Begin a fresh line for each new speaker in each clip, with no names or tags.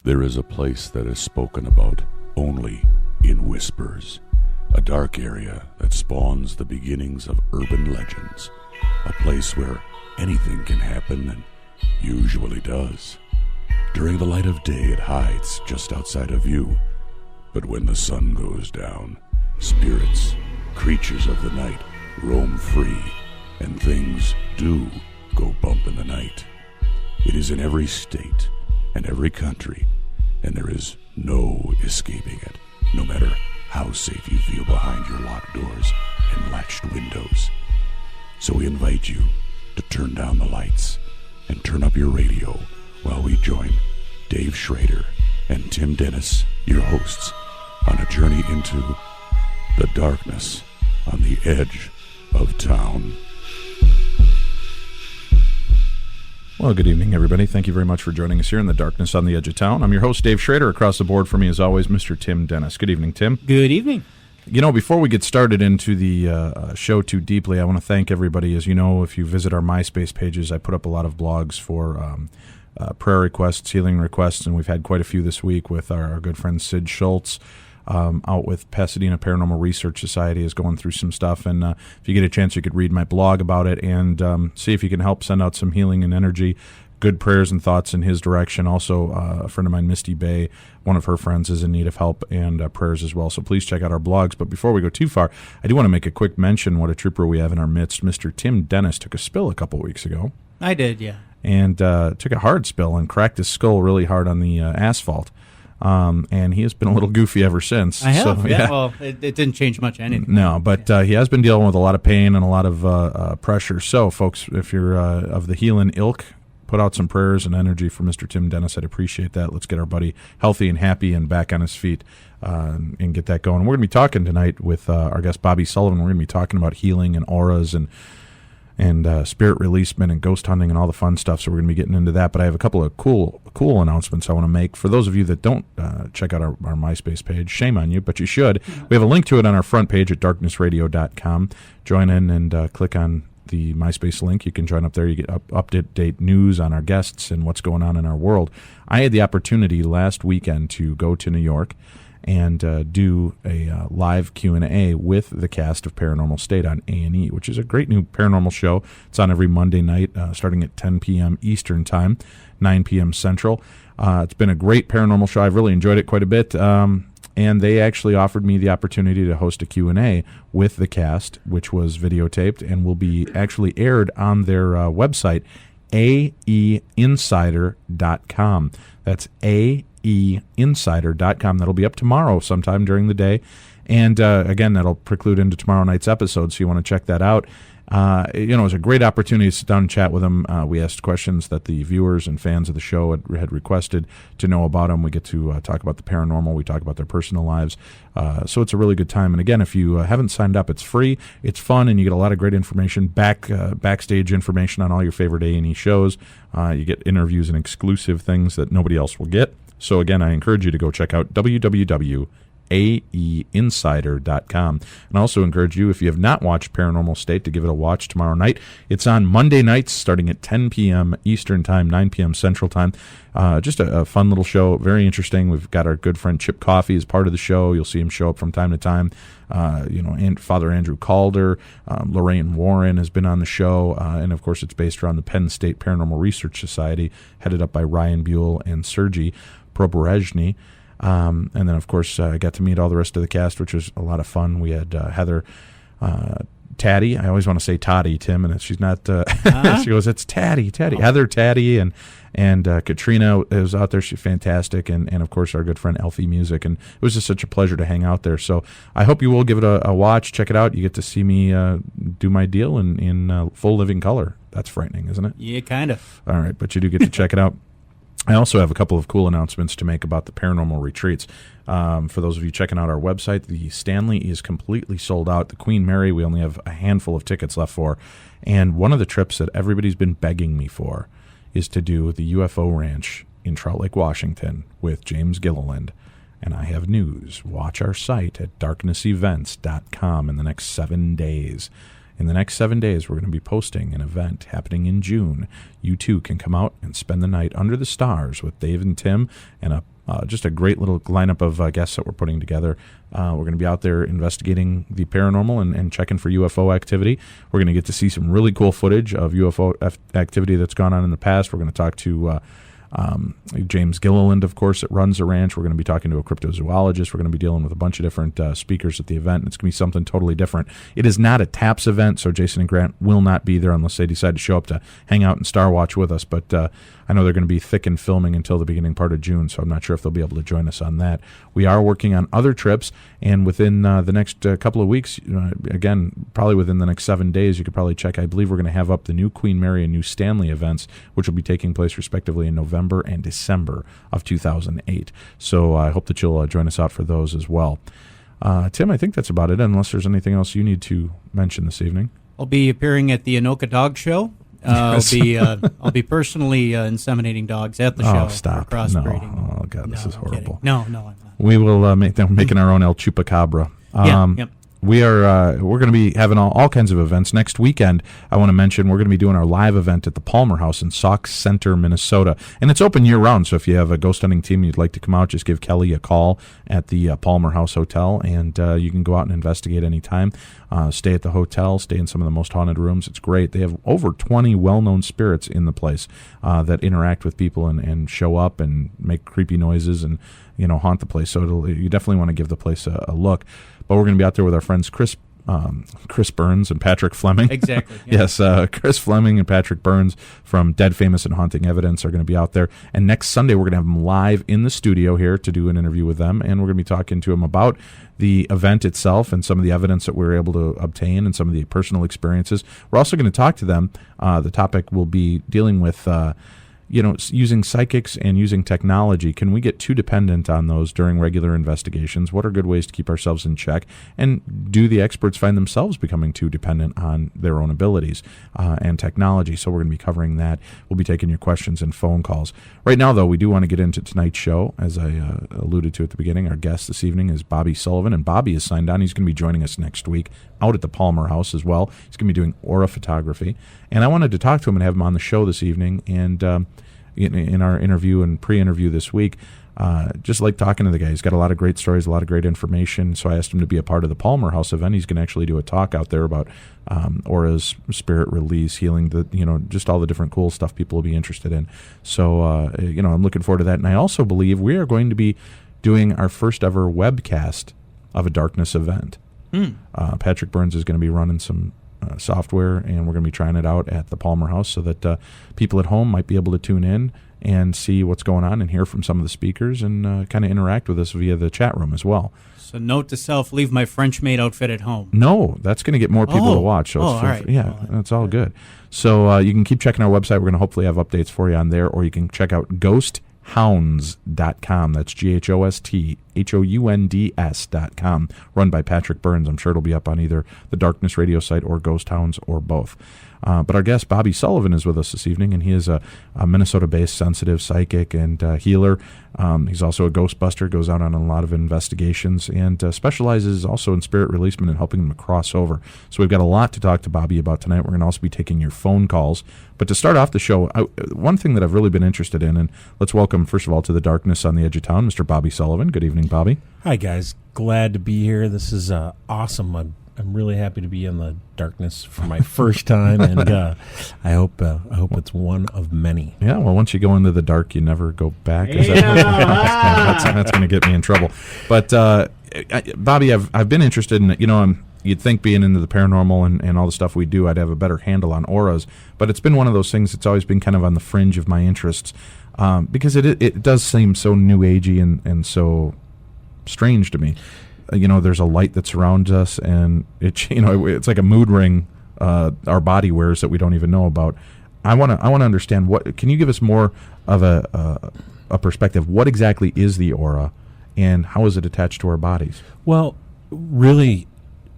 There is a place that is spoken about only in whispers, a dark area that spawns the beginnings of urban legends, a place where anything can happen and usually does. During the light of day, it hides just outside of view, but when the sun goes down, spirits, creatures of the night, roam free, and things do go bump in the night. It is in every state and every country, and there is no escaping it, no matter how safe you feel behind your locked doors and latched windows. So we invite you to turn down the lights and turn up your radio while we join Dave Schrader and Tim Dennis, your hosts, on a journey into the darkness on the edge of town.
Well, good evening, everybody. Thank you very much for joining us here in the darkness on the edge of town. I'm your host, Dave Schrader. Across the board for me, as always, Mr. Tim Dennis. Good evening, Tim.
Good evening.
You know, before we get started into the show too deeply, I want to thank everybody. As you know, if you visit our MySpace pages, I put up a lot of blogs for prayer requests, healing requests, and we've had quite a few this week with our good friend Sid Schultz. Out with Pasadena Paranormal Research Society is going through some stuff, and if you get a chance, you could read my blog about it and see if you can help send out some healing and energy, good prayers and thoughts in his direction. Also, a friend of mine, Misty Bay, one of her friends, is in need of help and prayers as well, so please check out our blogs. But before we go too far, I do want to make a quick mention what a trooper we have in our midst. Mr. Tim Dennis took a spill a couple weeks ago.
I did, yeah.
And took a hard spill and cracked his skull really hard on the asphalt. And he has been a little goofy ever since.
I have,
so,
yeah. Well, it didn't change much anything.
No, but he has been dealing with a lot of pain and a lot of pressure. So, folks, if you're of the healing ilk, put out some prayers and energy for Mr. Tim Dennis. I'd appreciate that. Let's get our buddy healthy and happy and back on his feet and get that going. We're going to be talking tonight with our guest, Bobby Sullivan. We're going to be talking about healing and auras and spirit releasement and ghost hunting and all the fun stuff, so we're going to be getting into that. But I have a couple of cool announcements I want to make. For those of you that don't check out our MySpace page, shame on you, but you should. We have a link to it on our front page at darknessradio.com. Join in and click on the MySpace link. You can join up there. You get up-to-date news on our guests and what's going on in our world. I had the opportunity last weekend to go to New York and do a live Q&A with the cast of Paranormal State on A&E, which is a great new paranormal show. It's on every Monday night, starting at 10 p.m. Eastern Time, 9 p.m. Central. It's been a great paranormal show. I've really enjoyed it quite a bit. And they actually offered me the opportunity to host a Q&A with the cast, which was videotaped and will be actually aired on their website, aeinsider.com. That's aeinsider.com. That'll be up tomorrow sometime during the day. And again, that'll preclude into tomorrow night's episode, so you want to check that out. It was a great opportunity to sit down and chat with them. We asked questions that the viewers and fans of the show had requested to know about them. We get to talk about the paranormal. We talk about their personal lives. So it's a really good time. And again, if you haven't signed up, it's free. It's fun, and you get a lot of great information, backstage information on all your favorite A&E shows. You get interviews and exclusive things that nobody else will get. So again, I encourage you to go check out www.aeinsider.com. And I also encourage you, if you have not watched Paranormal State, to give it a watch tomorrow night. It's on Monday nights starting at 10 p.m. Eastern Time, 9 p.m. Central Time. Just a fun little show, very interesting. We've got our good friend Chip Coffey as part of the show. You'll see him show up from time to time. And Father Andrew Calder, Lorraine Warren has been on the show. And, of course, it's based around the Penn State Paranormal Research Society, headed up by Ryan Buell and Sergey Proberezhny. And then, of course, I got to meet all the rest of the cast, which was a lot of fun. We had Heather Taddy. I always want to say Toddy, Tim, and she's not. She goes, it's Taddy. Oh. Heather Taddy and Katrina is out there. She's fantastic. And, of course, our good friend Elfie Music. And it was just such a pleasure to hang out there. So I hope you will give it a watch. Check it out. You get to see me do my deal in full living color. That's frightening, isn't it?
Yeah, kind of.
All right, but you do get to check it out. I also have a couple of cool announcements to make about the paranormal retreats. For those of you checking out our website, the Stanley is completely sold out. The Queen Mary, we only have a handful of tickets left for. And one of the trips that everybody's been begging me for is to do the UFO Ranch in Trout Lake, Washington with James Gilliland. And I have news. Watch our site at darknessevents.com in the next 7 days. In the next 7 days, we're going to be posting an event happening in June. You too can come out and spend the night under the stars with Dave and Tim and a just a great little lineup of guests that we're putting together. We're going to be out there investigating the paranormal and checking for UFO activity. We're going to get to see some really cool footage of UFO activity that's gone on in the past. We're going to talk to James Gilliland, of course, that runs the ranch. We're going to be talking to a cryptozoologist. We're going to be dealing with a bunch of different speakers at the event. It's going to be something totally different. It is not a TAPS event, so Jason and Grant will not be there unless they decide to show up to hang out and Star Watch with us. But I know they're going to be thick in filming until the beginning part of June, so I'm not sure if they'll be able to join us on that. We are working on other trips, and within the next couple of weeks, again, probably within the next 7 days, you could probably check. I believe we're going to have up the new Queen Mary and new Stanley events, which will be taking place respectively in November and December of 2008. So I hope that you'll join us out for those as well. Tim, I think that's about it, unless there's anything else you need to mention this evening.
I'll be appearing at the Anoka Dog Show. I'll be personally inseminating dogs at the show.
Oh, stop.
For crossbreeding.
No. Oh, God, this is horrible.
Kidding. No, I'm not.
We will making our own El Chupacabra.
Yep.
We're going to be having all kinds of events. Next weekend, I want to mention, we're going to be doing our live event at the Palmer House in Sauk Center, Minnesota. And it's open year-round, so if you have a ghost hunting team you'd like to come out, just give Kelly a call at the Palmer House Hotel, and you can go out and investigate anytime. Stay at the hotel, stay in some of the most haunted rooms. It's great. They have over 20 well-known spirits in the place that interact with people and show up and make creepy noises and haunt the place. So you definitely want to give the place a look. But we're going to be out there with our friends Chris Burns and Patrick Fleming.
Exactly. Yeah.
Yes, Chris Fleming and Patrick Burns from Dead, Famous, and Haunting Evidence are going to be out there. And next Sunday, we're going to have them live in the studio here to do an interview with them. And we're going to be talking to them about the event itself and some of the evidence that we were able to obtain and some of the personal experiences. We're also going to talk to them. The topic will be dealing with using psychics and using technology. Can we get too dependent on those during regular investigations? What are good ways to keep ourselves in check? And do the experts find themselves becoming too dependent on their own abilities and technology? So we're going to be covering that. We'll be taking your questions and phone calls. Right now, though, we do want to get into tonight's show. As I alluded to at the beginning, our guest this evening is Bobby Sullivan, and Bobby is signed on. He's going to be joining us next week out at the Palmer House as well. He's going to be doing aura photography. And I wanted to talk to him and have him on the show this evening. And in our interview and pre-interview this week, just like talking to the guy. He's got a lot of great stories, a lot of great information. So I asked him to be a part of the Palmer House event. He's going to actually do a talk out there about auras, spirit release, healing, just all the different cool stuff people will be interested in. So, I'm looking forward to that. And I also believe we are going to be doing our first ever webcast of a darkness event. Patrick Burns is going to be running some software, and we're going to be trying it out at the Palmer House so that people at home might be able to tune in and see what's going on and hear from some of the speakers and kind of interact with us via the chat room as well.
So note to self, leave my French maid outfit at home.
No, that's going to get more people to watch. So
all right.
Yeah, that's all good. So you can keep checking our website. We're going to hopefully have updates for you on there, or you can check out ghosthounds.com. That's GHOSTHOUNDS.com, run by Patrick Burns. I'm sure it'll be up on either the Darkness Radio site or Ghost Hounds or both. But our guest, Bobby Sullivan, is with us this evening, and he is a Minnesota-based sensitive psychic and healer. He's also a ghostbuster, goes out on a lot of investigations, and specializes also in spirit releasement and helping them to cross over. So we've got a lot to talk to Bobby about tonight. We're going to also be taking your phone calls. But to start off the show, one thing that I've really been interested in, and let's welcome, first of all, to the darkness on the edge of town, Mr. Bobby Sullivan. Good evening, Bobby.
Hi, guys. Glad to be here. This is awesome. I'm really happy to be in the darkness for my first time, and I hope it's one of many.
Yeah, well, once you go into the dark, you never go back. That's going to get me in trouble. But Bobby, I've been interested in you'd think being into the paranormal and all the stuff we do, I'd have a better handle on auras. But it's been one of those things that's always been kind of on the fringe of my interests because it does seem so new agey and so strange to me. There's a light that surrounds us, and it's like a mood ring our body wears that we don't even know about. I want to understand can you give us more of a perspective? What exactly is the aura, and how is it attached to our bodies?
Well, really,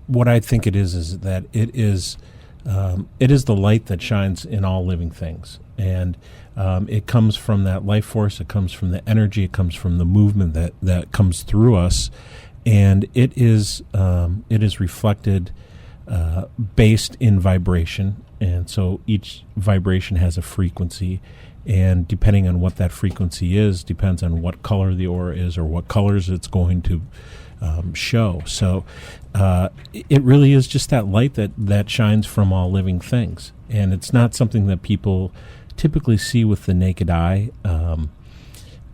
what I think it is that it is the light that shines in all living things, and it comes from that life force. It comes from the energy. It comes from the movement that comes through us. And it is reflected based in vibration, and so each vibration has a frequency, and depending on what that frequency is, depends on what color the aura is or what colors it's going to show. So it really is just that light that shines from all living things, and it's not something that people typically see with the naked eye.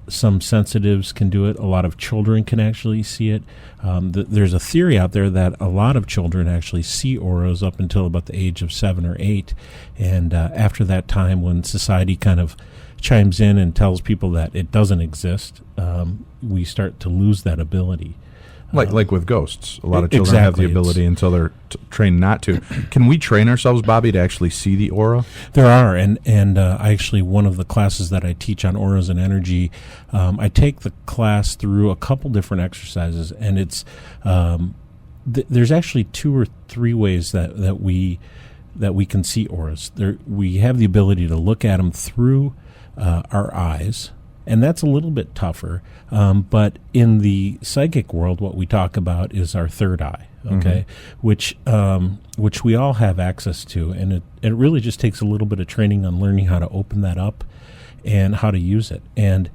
Some sensitives can do it. A lot of children can actually see it. There's a theory out there that a lot of children actually see auras up until about the age of 7 or 8. And after that time, when society kind of chimes in and tells people that it doesn't exist, we start to lose that ability.
Like with ghosts. A lot of children have the ability until they're trained not to. Can we train ourselves, Bobby, to actually see the aura?
There are, and I actually, one of the classes that I teach on auras and energy, I take the class through a couple different exercises, and it's there's actually 2 or 3 ways that we can see auras. We have the ability to look at them through our eyes, and that's a little bit tougher. But in the psychic world, what we talk about is our third eye, okay, which we all have access to, and it really just takes a little bit of training on learning how to open that up and how to use it. And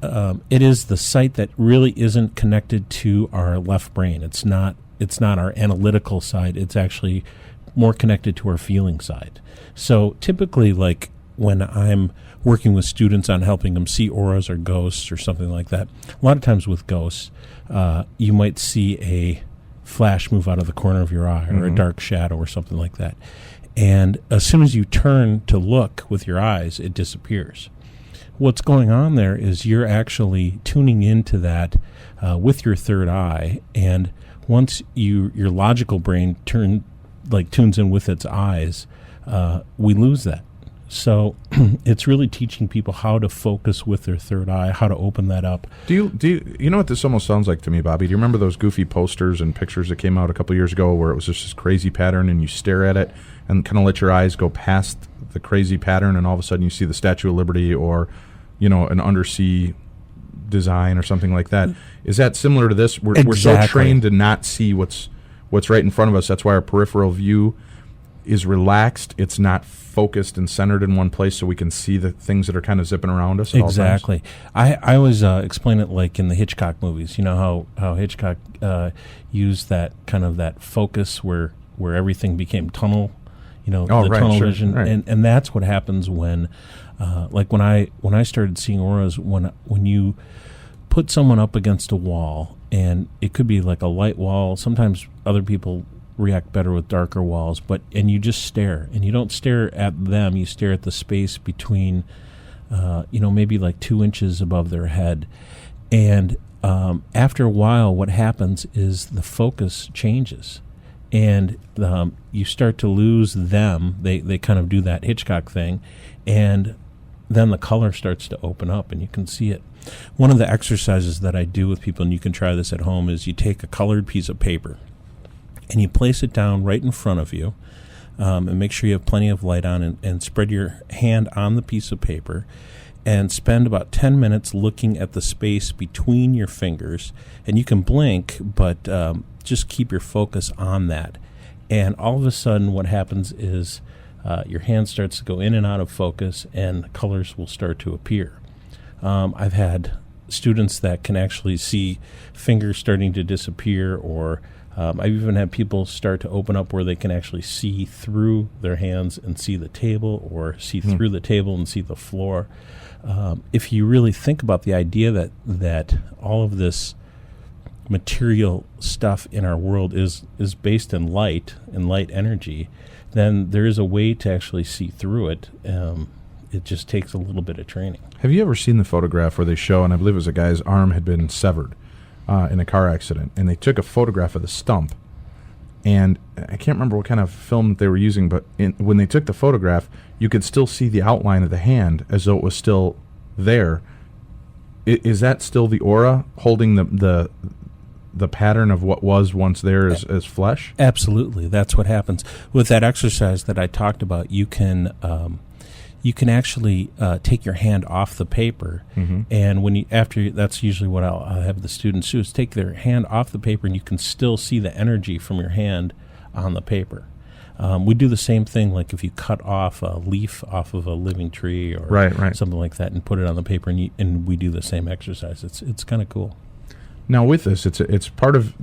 it is the sight that really isn't connected to our left brain. It's not our analytical side. It's actually more connected to our feeling side. So typically, like when I'm working with students on helping them see auras or ghosts or something like that, a lot of times with ghosts, you might see a flash move out of the corner of your eye or a dark shadow or something like that. And as soon as you turn to look with your eyes, it disappears. What's going on there is you're actually tuning into that with your third eye, and once your logical brain tunes in with its eyes, we lose that. So it's really teaching people how to focus with their third eye, how to open that up.
Do you know what this almost sounds like to me, Bobby? Do you remember those goofy posters and pictures that came out a couple years ago where it was just this crazy pattern and you stare at it and kind of let your eyes go past the crazy pattern, and all of a sudden you see the Statue of Liberty or, an undersea design or something like that? Is that similar to this? We're so trained to not see what's right in front of us. That's why our peripheral view is relaxed. It's not focused and centered in one place, so we can see the things that are kind of zipping around us at all times.
Exactly. I always explain it like in the Hitchcock movies. You know how Hitchcock used that kind of that focus where everything became tunnel, tunnel vision, right. And that's what happens when, like when I started seeing auras, when you put someone up against a wall, and it could be like a light wall. Sometimes other people react better with darker walls, and you just stare, and you don't stare at them, you stare at the space between maybe like 2 inches above their head, and after a while what happens is the focus changes, and you start to lose them. They kind of do that Hitchcock thing, and then the color starts to open up and you can see it. One of the exercises that I do with people, and you can try this at home, is you take a colored piece of paper and you place it down right in front of you, and make sure you have plenty of light on, and spread your hand on the piece of paper and spend about 10 minutes looking at the space between your fingers. And you can blink, but just keep your focus on that. And all of a sudden what happens is your hand starts to go in and out of focus, and colors will start to appear. I've had students that can actually see fingers starting to disappear, or I've even had people start to open up where they can actually see through their hands and see the table, or see through the table and see the floor. If you really think about the idea that all of this material stuff in our world is based in light and light energy, then there is a way to actually see through it. It just takes a little bit of training. Have
you ever seen the photograph where they show, and I believe it was a guy's arm had been severed in a car accident, and they took a photograph of the stump, and I can't remember what kind of film they were using, but when they took the photograph, you could still see the outline of the hand as though it was still there. Is that still the aura holding the pattern of what was once there as flesh? Absolutely. That's what happens. With that exercise that I talked about, you can actually take your hand off the paper, and that's usually what I'll have the students do, is take their hand off the paper, and you can still see the energy from your hand
on the paper. We do the same thing, like if you cut off a leaf off of a living tree or
Right.
something like that and put it on the paper, and we do the same exercise. It's kind of cool.
Now with this, it's part of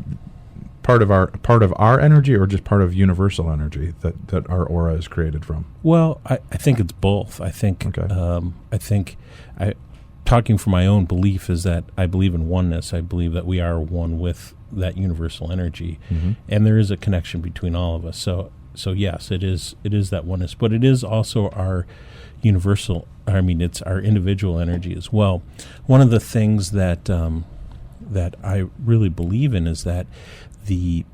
our energy, or just part of universal energy that our aura is created from.
Well, I think it's both. I think talking from my own belief is that I believe in oneness. I believe that we are one with that universal energy, and there is a connection between all of us. So yes, it is that oneness, but it is also our universal. I mean, it's our individual energy as well. One of the things that I really believe in is that the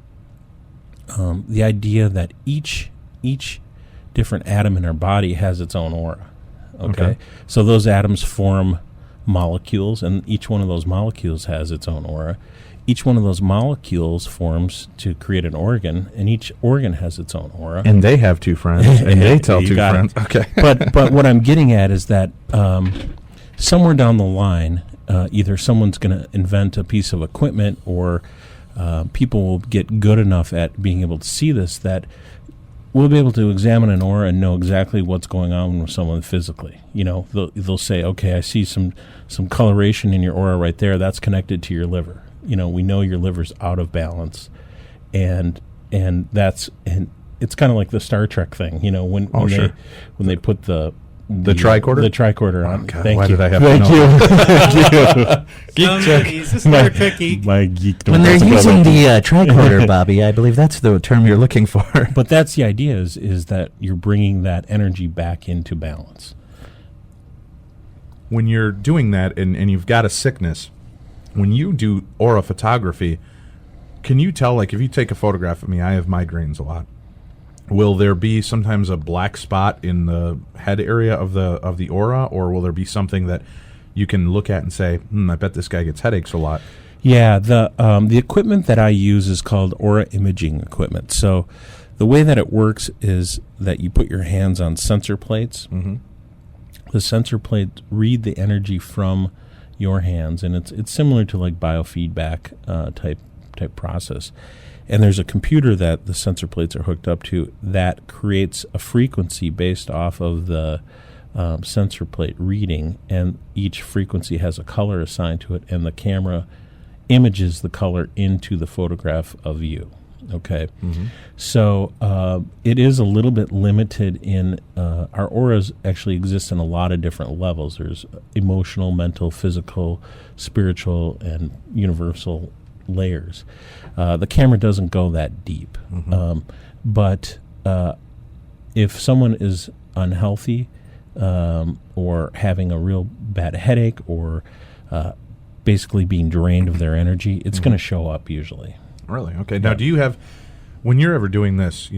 idea that each different atom in our body has its own aura. Okay, so those atoms form molecules, and each one of those molecules has its own aura. Each one of those molecules forms to create an organ, and each organ has its own aura.
And they have two friends, and they tell two friends. Okay.
But what I'm getting at is that somewhere down the line, either someone's going to invent a piece of equipment, or people will get good enough at being able to see this that we'll be able to examine an aura and know exactly what's going on with someone physically. You know, they'll say, okay, I see some coloration in your aura right there. That's connected to your liver. You know, we know your liver's out of balance, and it's kind of like the Star Trek thing. You know, when they put the
tricorder?
The tricorder on.
Oh, God,
Thank
why
you.
did I have
Thank
to know?
Geek check. He's a Star Trek geek.
My geek.
When they're using the tricorder, Bobby, I believe that's the term you're looking for.
But that's the idea, is that you're bringing that energy back into balance.
When you're doing that, and you've got a sickness, when you do aura photography, can you tell, like, if you take a photograph of me, I have migraines a lot. Will there be sometimes a black spot in the head area of the aura, or will there be something that you can look at and say, I bet this guy gets headaches a lot?
Yeah, the equipment that I use is called aura imaging equipment. So the way that it works is that you put your hands on sensor plates.
Mm-hmm.
The sensor plates read the energy from your hands, and it's similar to like biofeedback type process. And there's a computer that the sensor plates are hooked up to that creates a frequency based off of the sensor plate reading, and each frequency has a color assigned to it, and the camera images the color into the photograph of you. Okay, so it is a little bit limited in our auras actually exist in a lot of different levels. There's emotional, mental, physical, spiritual, and universal layers. The camera doesn't go that deep, but if someone is unhealthy or having a real bad headache or basically being drained of their energy, it's going to show up usually.
Really? Okay. Now, do you have, when you're ever doing this,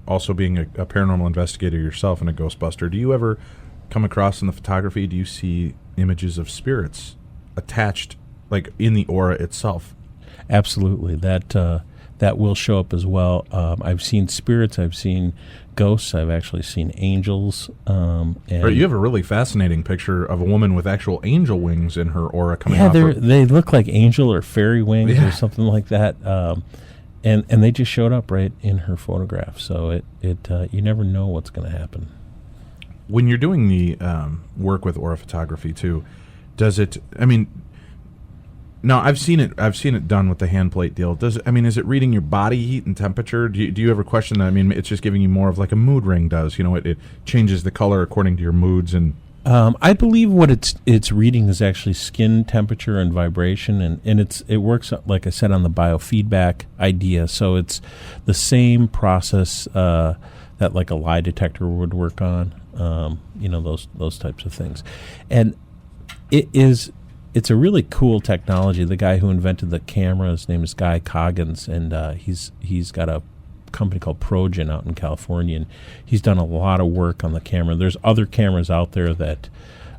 also being a paranormal investigator yourself and a Ghostbuster, do you ever come across in the photography, do you see images of spirits attached, like in the aura itself?
Absolutely. That will show up as well. I've seen spirits. I've seen ghosts. I've actually seen angels. And
you have a really fascinating picture of a woman with actual angel wings in her aura coming off.
Yeah, they look like angel or fairy wings or something like that. And they just showed up right in her photograph. So it you never know what's going to happen.
When you're doing the work with aura photography too, does it? I mean, no, I've seen it done with the hand plate deal. Is it reading your body heat and temperature? Do you ever question that? I mean, it's just giving you more of like a mood ring does. It changes the color according to your moods and.
I believe what it's reading is actually skin temperature and vibration, and it works, like I said, on the biofeedback idea. So it's the same process that like a lie detector would work on. Those types of things, and it's a really cool technology. The guy who invented the camera, his name is Guy Coggins, and he's got a company called Progen out in California, and he's done a lot of work on the camera. There's other cameras out there that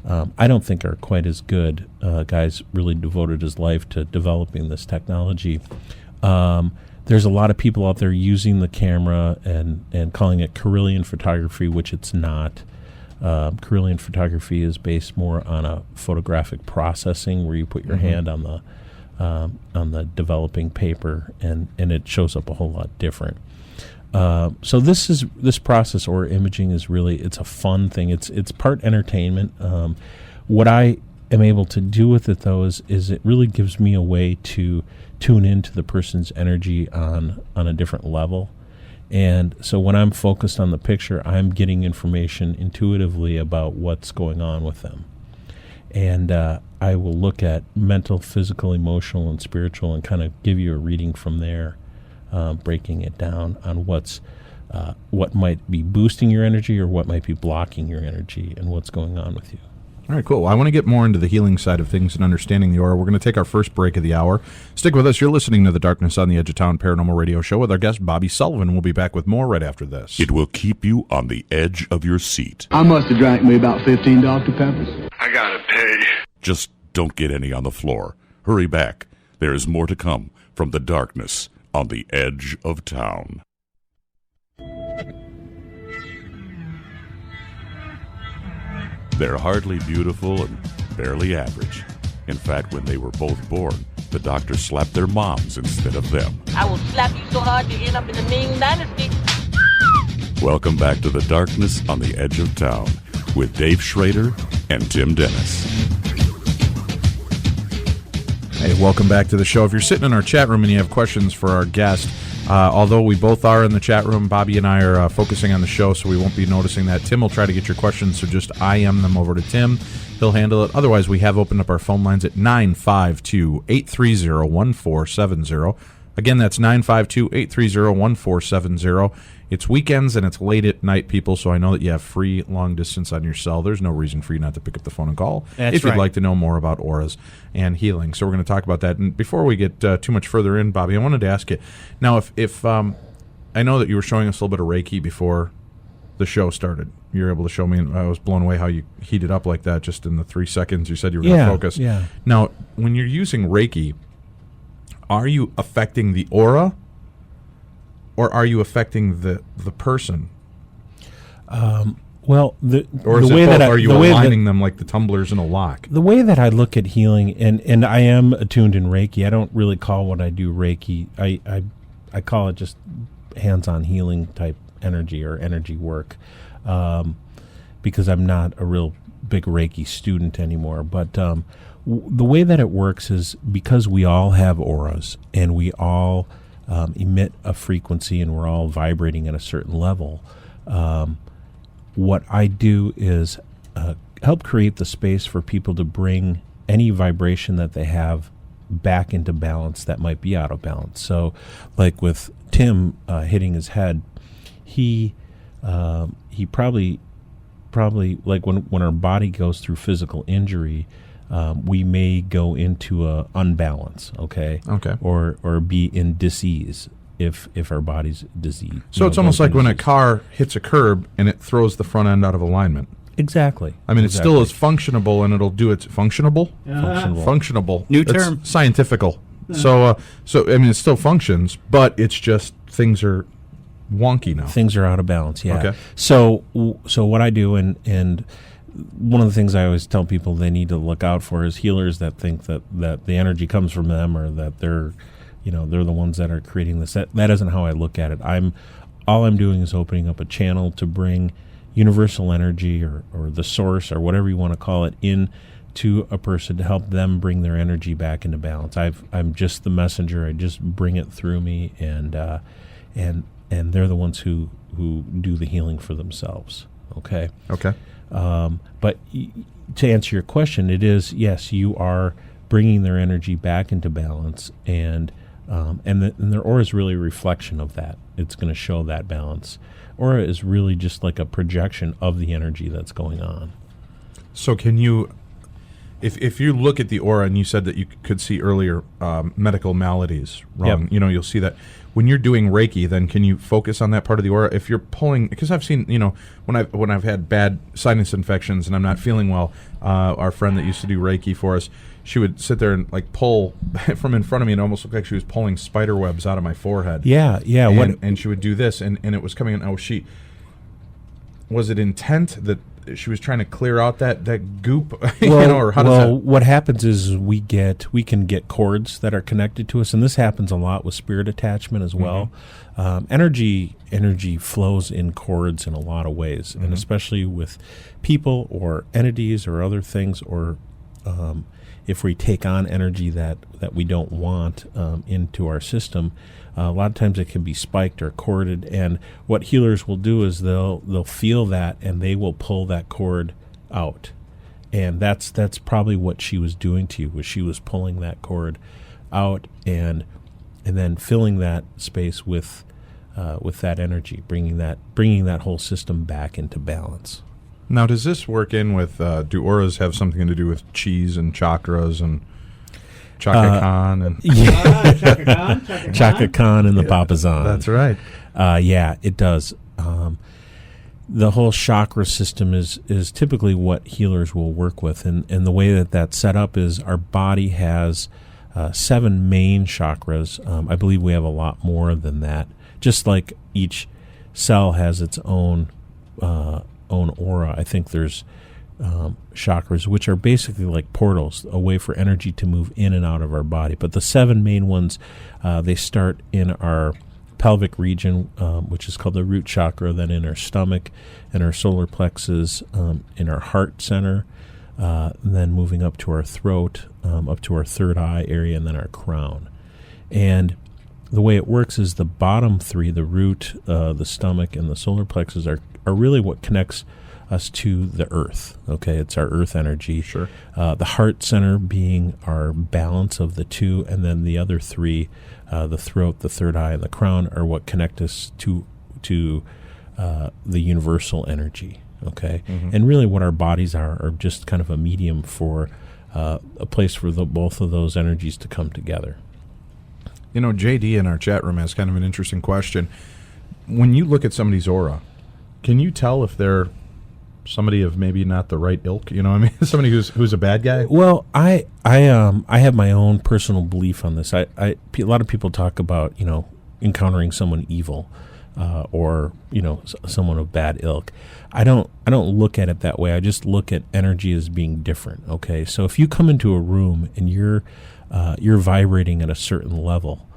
I don't think are quite as good. Guy's really devoted his life to developing this technology. There's a lot of people out there using the camera and calling it Carillion photography, which it's not. Carillion photography is based more on a photographic processing where you put your hand on the developing paper and it shows up a whole lot different. So this process or imaging is really, it's a fun thing. It's part entertainment. What I am able to do with it, though, is it really gives me a way to tune into the person's energy on a different level. And so when I'm focused on the picture, I'm getting information intuitively about what's going on with them. And I will look at mental, physical, emotional, and spiritual and kind of give you a reading from there, breaking it down on what might be boosting your energy or what might be blocking your energy and what's going on with you.
All right, cool. Well, I want to get more into the healing side of things and understanding the aura. We're going to take our first break of the hour. Stick with us. You're listening to the Darkness on the Edge of Town Paranormal Radio Show with our guest, Bobby Sullivan. We'll be back with more right after this.
It will keep you on the edge of your seat.
I must have drank me about 15 Dr. Peppers.
I gotta pay.
Just don't get any on the floor. Hurry back. There is more to come from the Darkness on the Edge of Town. They're hardly beautiful and barely average. In fact, when they were both born, the doctor slapped their moms instead of them.
I will slap you so hard you end up in the Ming Dynasty.
Welcome back to the Darkness on the Edge of Town with Dave Schrader and Tim Dennis.
Hey, welcome back to the show. If you're sitting in our chat room and you have questions for our guest, although we both are in the chat room, Bobby and I are focusing on the show, so we won't be noticing that. Tim will try to get your questions, so just IM them over to Tim. He'll handle it. Otherwise, we have opened up our phone lines at 952-830-1470. Again, that's 952-830-1470. It's weekends and it's late at night, people, so I know that you have free long distance on your cell. There's no reason for you not to pick up the phone and call if you'd like to know more about auras and healing. So we're going to talk about that. And before we get too much further in, Bobby, I wanted to ask you, now, if I know that you were showing us a little bit of Reiki before the show started. You were able to show me, and I was blown away how you heated up like that just in the 3 seconds you said you were going to focus.
Yeah.
Now, when you're using Reiki, are you affecting the aura, or are you affecting the person?
Well,
or is
the
it
way
both?
that
Are you aligning them like the tumblers in a lock?
The way that I look at healing, and I am attuned in Reiki. I don't really call what I do Reiki. I call it just hands-on healing type energy or energy work, because I'm not a real big Reiki student anymore. But the way that it works is because we all have auras and we all emit a frequency and we're all vibrating at a certain level. What I do is help create the space for people to bring any vibration that they have back into balance that might be out of balance. So like with Tim hitting his head, he probably like when our body goes through physical injury, we may go into a unbalance, okay, or be in disease if our body's diseased.
So it's almost like when a car hits a curb and it throws the front end out of alignment.
Exactly.
I mean, it still is functionable, and it'll do its functionable. Functionable.
New
It's
term.
scientifical. So I mean, it still functions, but it's just things are wonky now.
Things are out of balance. Yeah.
Okay.
So what I do, and one of the things I always tell people they need to look out for is healers that think that the energy comes from them, or that they're the ones that are creating this. That isn't how I look at it. All I'm doing is opening up a channel to bring universal energy or the source or whatever you want to call it in to a person to help them bring their energy back into balance. I'm just the messenger. I just bring it through me, and they're the ones who do the healing for themselves. Okay. But to answer your question, it is, yes, you are bringing their energy back into balance, and their aura is really a reflection of that. It's going to show that balance. Aura is really just like a projection of the energy that's going on.
So can you, if you look at the aura, and you said that you could see earlier medical maladies wrong,
Yep.
You'll see that. When you're doing Reiki, then can you focus on that part of the aura? If you're pulling, because I've seen, when I've had bad sinus infections and I'm not feeling well, our friend that used to do Reiki for us, she would sit there and like pull from in front of me, and it almost looked like she was pulling spider webs out of my forehead.
Yeah.
And she would do this, and it was coming in. Was it intent that she was trying to clear out that goop,
Well,
or how does that?
what happens is we can get cords that are connected to us, and this happens a lot with spirit attachment as well. Energy flows in cords in a lot of ways, and especially with people or entities or other things, or if we take on energy that we don't want into our system. A lot of times it can be spiked or corded, and what healers will do is they'll feel that, and they will pull that cord out. And that's probably what she was doing to you, was she was pulling that cord out and then filling that space with that energy, bringing that whole system back into balance.
Now, does this work in with, do auras have something to do with cheese and chakras and Chaka Khan? And
Chaka Khan and the Papazan.
That's right.
Yeah, it does. The whole chakra system is typically what healers will work with. And the way that's set up is our body has 7 main chakras. I believe we have a lot more than that. Just like each cell has its own aura, I think there's chakras, which are basically like portals, a way for energy to move in and out of our body. But the 7 main ones, they start in our pelvic region, which is called the root chakra, then in our stomach, and our solar plexus, in our heart center, then moving up to our throat, up to our third eye area, and then our crown. And the way it works is the bottom 3, the root, the stomach, and the solar plexus, are really what connects us to the earth. Okay, it's our earth energy.
Sure.
The heart center being our balance of the 2, and then the other 3, the throat, the third eye, and the crown, are what connect us to the universal energy. Okay, and really what our bodies are just kind of a medium for a place for both of those energies to come together.
You know, JD in our chat room has kind of an interesting question. When you look at somebody's aura, can you tell if they're somebody of maybe not the right ilk? You know what I mean? Somebody who's a bad guy?
Well, I have my own personal belief on this. A lot of people talk about, encountering someone evil, or, someone of bad ilk. I don't look at it that way. I just look at energy as being different. Okay. So if you come into a room and you're vibrating at a certain level,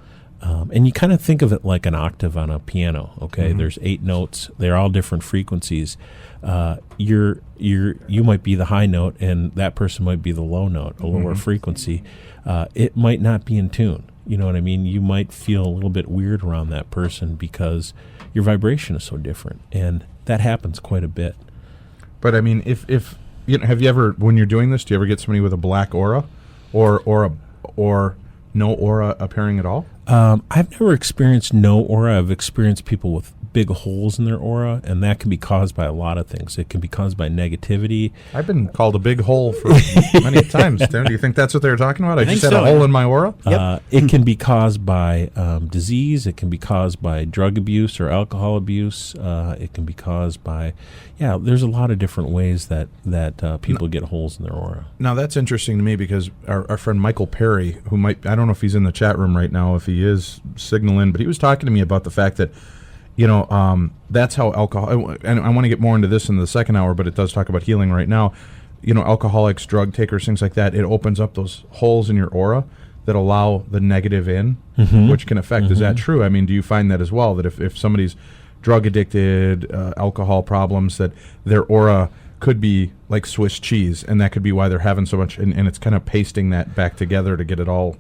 and you kind of think of it like an octave on a piano. Okay, there's 8 notes; they're all different frequencies. You might be the high note, and that person might be the low note, a lower frequency. It might not be in tune. You know what I mean? You might feel a little bit weird around that person because your vibration is so different, and that happens quite a bit.
But I mean, if have you ever, when you're doing this, do you ever get somebody with a black aura, or no aura appearing at all?
I've never experienced no aura. I've experienced people with big holes in their aura, and that can be caused by a lot of things. It can be caused by negativity.
I've been called a big hole for many times. Do you think that's what they were talking about? I just had a hole in my aura?
It can be caused by disease. It can be caused by drug abuse or alcohol abuse. It can be caused by, there's a lot of different ways that people get holes in their aura. Now,
that's interesting to me because our friend Michael Perry, who I don't know if he's in the chat room right now, if he is, signal in, but he was talking to me about the fact that that's how alcohol, and I want to get more into this in the second hour, but it does talk about healing right now. Alcoholics, drug takers, things like that, it opens up those holes in your aura that allow the negative in, which can affect. Is that true? I mean, do you find that as well, that if somebody's drug addicted, alcohol problems, that their aura could be like Swiss cheese, and that could be why they're having so much, and it's kind of pasting that back together to get it all?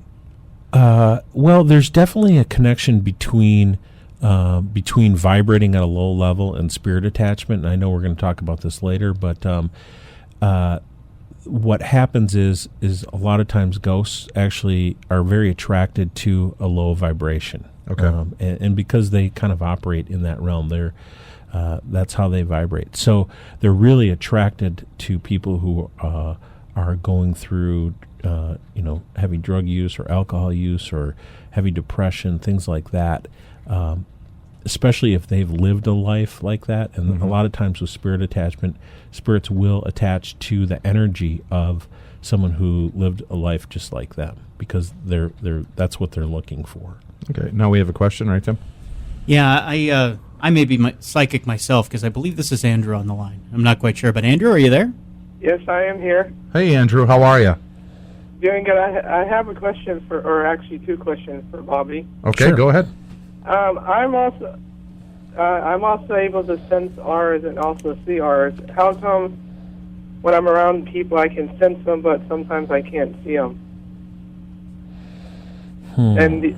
Well, there's definitely a connection between vibrating at a low level and spirit attachment, and I know we're going to talk about this later, but what happens is a lot of times ghosts actually are very attracted to a low vibration.
Okay.
And because they kind of operate in that realm, that's how they vibrate. So they're really attracted to people who are going through heavy drug use or alcohol use or heavy depression, things like that. Especially if they've lived a life like that. And a lot of times with spirit attachment, spirits will attach to the energy of someone who lived a life just like them because that's what they're looking for.
Okay. Now we have a question, right, Tim?
Yeah, I may be psychic myself because I believe this is Andrew on the line. I'm not quite sure, but Andrew, are you there?
Yes, I am here.
Hey, Andrew, how are you?
Doing good. I have a question or actually two questions for Bobby.
Okay,
Sure.
go ahead.
I'm also able to sense R's and also see R's. How come when I'm around people I can sense them, but sometimes I can't see them? And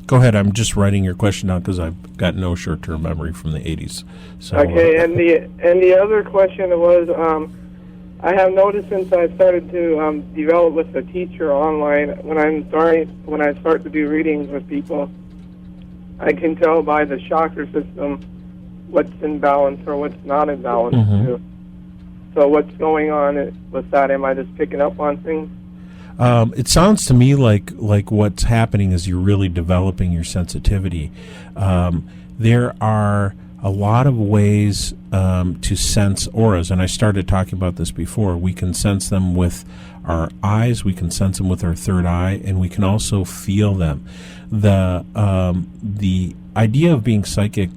Go ahead. I'm just writing your question down because I've got no short-term memory from the 80s. So,
okay, and the other question was, I have noticed since I started to develop with a teacher online, when I start to do readings with people, I can tell by the chakra system what's in balance or what's not in balance. Too. So what's going on with that? Am I just picking up on things?
It sounds to me like what's happening is you're really developing your sensitivity. There are a lot of ways to sense auras, and I started talking about this before. We can sense them with our eyes, we can sense them with our third eye, and we can also feel them. The idea of being psychic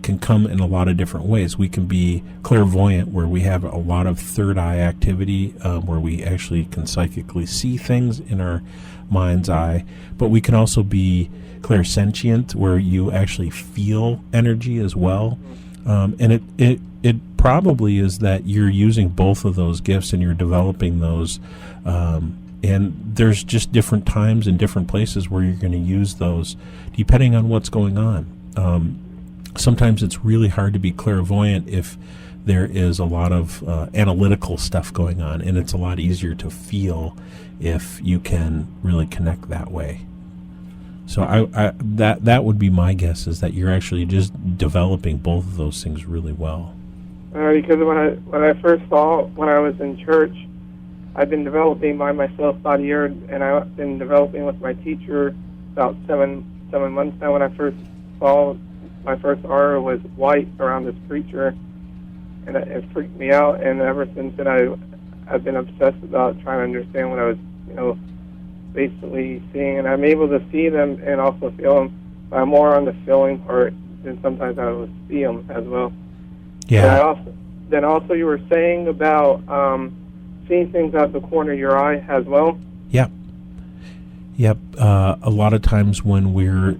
can come in a lot of different ways. We can be clairvoyant, where we have a lot of third eye activity, where we actually can psychically see things in our mind's eye, but we can also be clairsentient, where you actually feel energy as well. And it probably is that you're using both of those gifts and you're developing those. And there's just different times and different places where you're going to use those depending on what's going on. Sometimes it's really hard to be clairvoyant if there is a lot of analytical stuff going on, and it's a lot easier to feel if you can really connect that way. So that would be my guess, is that you're actually just developing both of those things really well.
Because when I first saw when I was in church, I've been developing by myself about a year, and I've been developing with my teacher about seven months now. When I first saw my first aura was white around this preacher, and it freaked me out. And ever since then, I've been obsessed about trying to understand what I was, basically seeing. And I'm able to see them and also feel them. But I'm more on the feeling part, and sometimes I will see them as well.
Yeah.
Then also you were saying about seeing things out the corner of your eye as well. Yep.
A lot of times when we're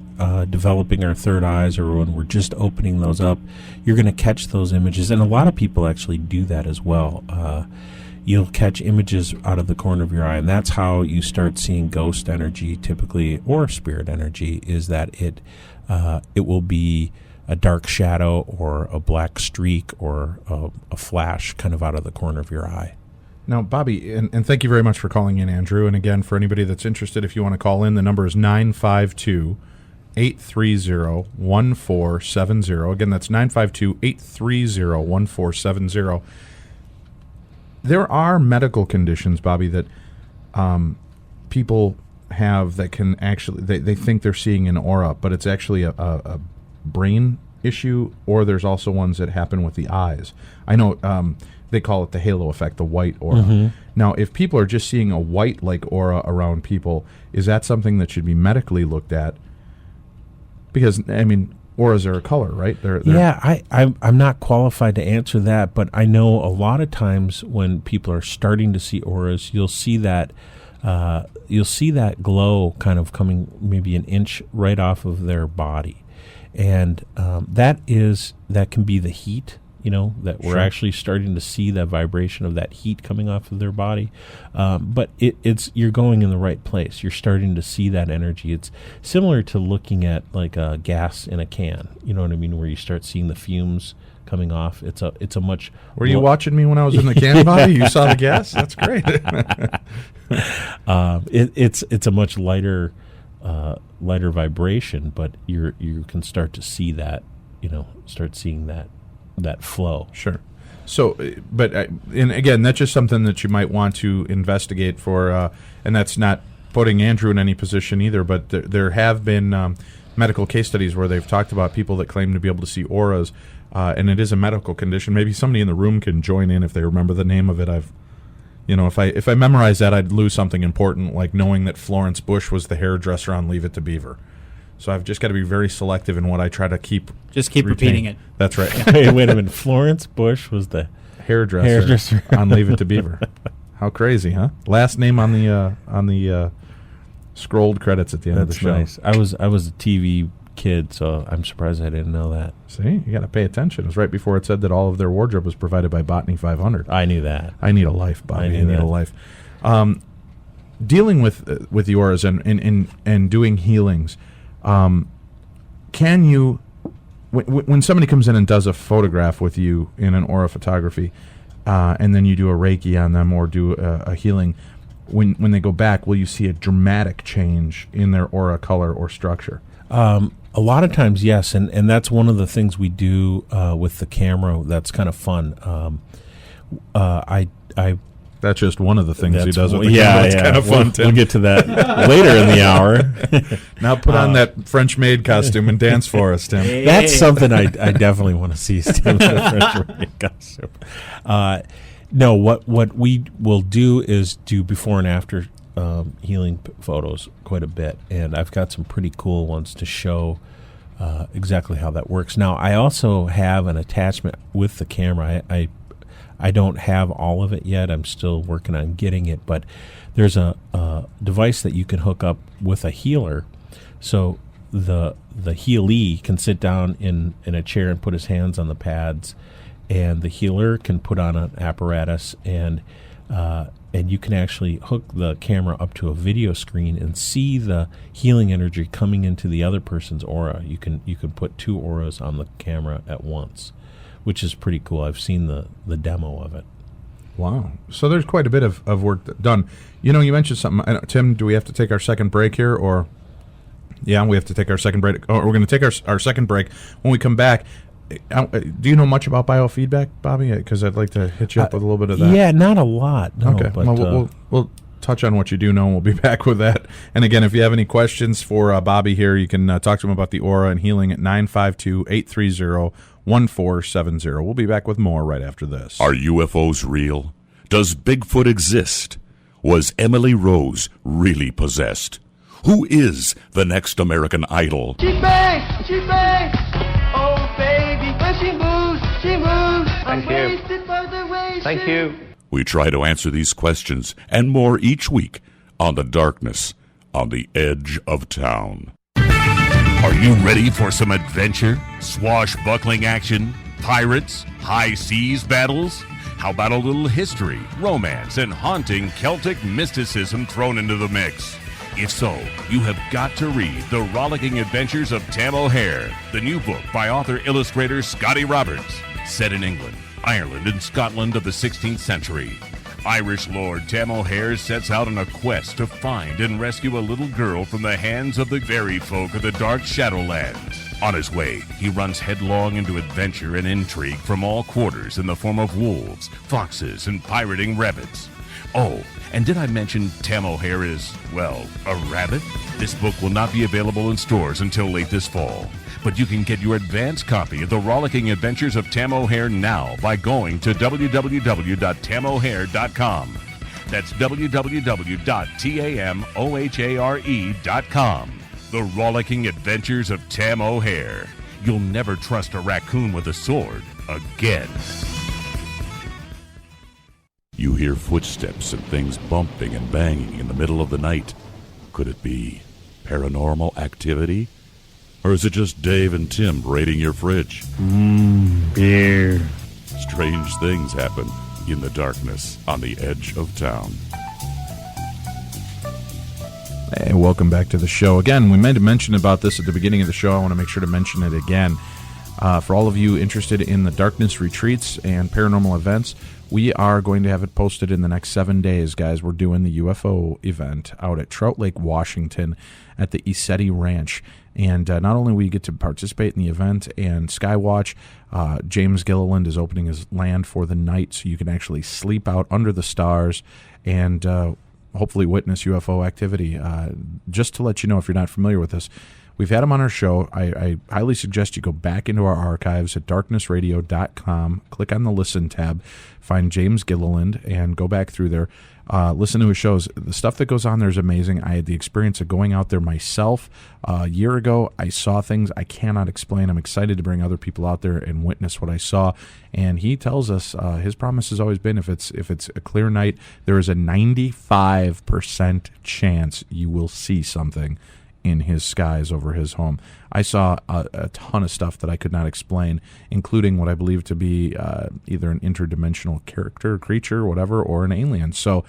developing our third eyes, or when we're just opening those up, you're going to catch those images. And a lot of people actually do that as well. You'll catch images out of the corner of your eye, and that's how you start seeing ghost energy typically, or spirit energy, is that it will be a dark shadow or a black streak or a flash kind of out of the corner of your eye.
Now, Bobby, and thank you very much for calling in, Andrew. And again, for anybody that's interested, if you want to call in, the number is 952-830-1470. Again, that's 952-830-1470. There are medical conditions, Bobby, that people have that can actually, they think they're seeing an aura, but it's actually a brain issue, or there's also ones that happen with the eyes. I know they call it the halo effect, the white aura. Mm-hmm. Now, if people are just seeing a white-like aura around people, is that something that should be medically looked at? Because, I mean, auras are a color, right? They're
yeah, I'm not qualified to answer that, but I know a lot of times when people are starting to see auras, you'll see that glow kind of coming maybe an inch right off of their body. And that can be the heat, that we're actually starting to see that vibration of that heat coming off of their body. But you're going in the right place. You're starting to see that energy. It's similar to looking at like a gas in a can, you know what I mean, where you start seeing the fumes coming off. It's a much...
Were you watching me when I was in the can, Bobby? You saw the gas? That's great.
It's a much lighter vibration, but you can start to see that, start seeing that flow.
Sure. So, but and again, that's just something that you might want to investigate for, and that's not putting Andrew in any position either, but there have been medical case studies where they've talked about people that claim to be able to see auras, and it is a medical condition. Maybe somebody in the room can join in if they remember the name of it. If I memorize that, I'd lose something important, like knowing that Florence Bush was the hairdresser on Leave It to Beaver. So I've just got to be very selective in what I try to keep.
Just keep repeating it.
That's right.
Hey, wait a minute. Florence Bush was the
hairdresser on Leave It to Beaver. How crazy, huh? Last name on the scrolled credits at the end of the show.
Nice. I was a TV kid, so I'm surprised I didn't know that.
See, you got to pay attention. It was right before it said that all of their wardrobe was provided by Botany 500.
I knew that.
I need a life, Bobby. I need a life. Dealing with the auras and doing healings, can you, when somebody comes in and does a photograph with you in an aura photography, and then you do a Reiki on them or do a healing, when they go back, will you see a dramatic change in their aura color or structure?
A lot of times, yes, and that's one of the things we do with the camera. That's kind of fun.
That's just one of the things he does with the
camera.
That's kind of fun, Tim.
We'll get to that later in the hour.
Now put on that French maid costume and dance for us, Tim.
That's something I definitely want to see, Tim, the French maid costume. No, what we will do is do before and after healing photos quite a bit, and I've got some pretty cool ones to show exactly how that works. Now, I also have an attachment with the camera. I don't have all of it yet. I'm still working on getting it, but there's a device that you can hook up with a healer, so the healee can sit down in a chair and put his hands on the pads, and the healer can put on an apparatus, and you can actually hook the camera up to a video screen and see the healing energy coming into the other person's aura. You can put two auras on the camera at once, which is pretty cool. I've seen the demo of it.
Wow. So there's quite a bit of work done. You mentioned something. Tim, do we have to take our second break here? Or, yeah, we have to take our second break. We're going to take our second break. When we come back, do you know much about biofeedback, Bobby? Because I'd like to hit you up with a little bit of that.
Yeah, not a lot. No,
okay.
But,
well, we'll touch on what you do know, and we'll be back with that. And again, if you have any questions for Bobby here, you can talk to him about the aura and healing at 952-830-1470. We'll be back with more right after this.
Are UFOs real? Does Bigfoot exist? Was Emily Rose really possessed? Who is the next American Idol?
She bangs! She bangs! Oh, baby, when she moves, she moves.
Thank you. Thank you.
We try to answer these questions and more each week on The Darkness on the Edge of Town. Are you ready for some adventure, swashbuckling action, pirates, high seas battles? How about a little history, romance, and haunting Celtic mysticism thrown into the mix? If so, you have got to read The Rollicking Adventures of Tam O'Hare, the new book by author-illustrator Scotty Roberts. Set in England, Ireland, and Scotland of the 16th century, Irish Lord Tam O'Hare sets out on a quest to find and rescue a little girl from the hands of the fairy folk of the Dark Shadowlands. On his way, he runs headlong into adventure and intrigue from all quarters in the form of wolves, foxes, and pirating rabbits. Oh, and did I mention Tam O'Hare is, well, a rabbit? This book will not be available in stores until late this fall, but you can get your advance copy of The Rollicking Adventures of Tam O'Hare now by going to www.tamohare.com. That's www.tamohare.com. The Rollicking Adventures of Tam O'Hare. You'll never trust a raccoon with a sword again. You hear footsteps and things bumping and banging in the middle of the night. Could it be paranormal activity? Or is it just Dave and Tim raiding your fridge?
Beer.
Strange things happen in the darkness on the edge of town.
Hey, welcome back to the show. Again, we made a mention about this at the beginning of the show. I want to make sure to mention it again. For all of you interested in the darkness retreats and paranormal events, we are going to have it posted in the next 7 days, guys. We're doing the UFO event out at Trout Lake, Washington at the Isetti Ranch. And not only will you get to participate in the event and skywatch, James Gilliland is opening his land for the night so you can actually sleep out under the stars and hopefully witness UFO activity. Just to let you know, if you're not familiar with this, We've had him on our show. I highly suggest you go back into our archives at darknessradio.com, click on the Listen tab, find James Gilliland, and go back through there. Listen to his shows. The stuff that goes on there is amazing. I had the experience of going out there myself a year ago. I saw things I cannot explain. I'm excited to bring other people out there and witness what I saw. And he tells us his promise has always been if it's a clear night, there is a 95% chance you will see something in his skies over his home. I saw a ton of stuff that I could not explain, including what I believe to be either an interdimensional character, creature, whatever, or an alien. So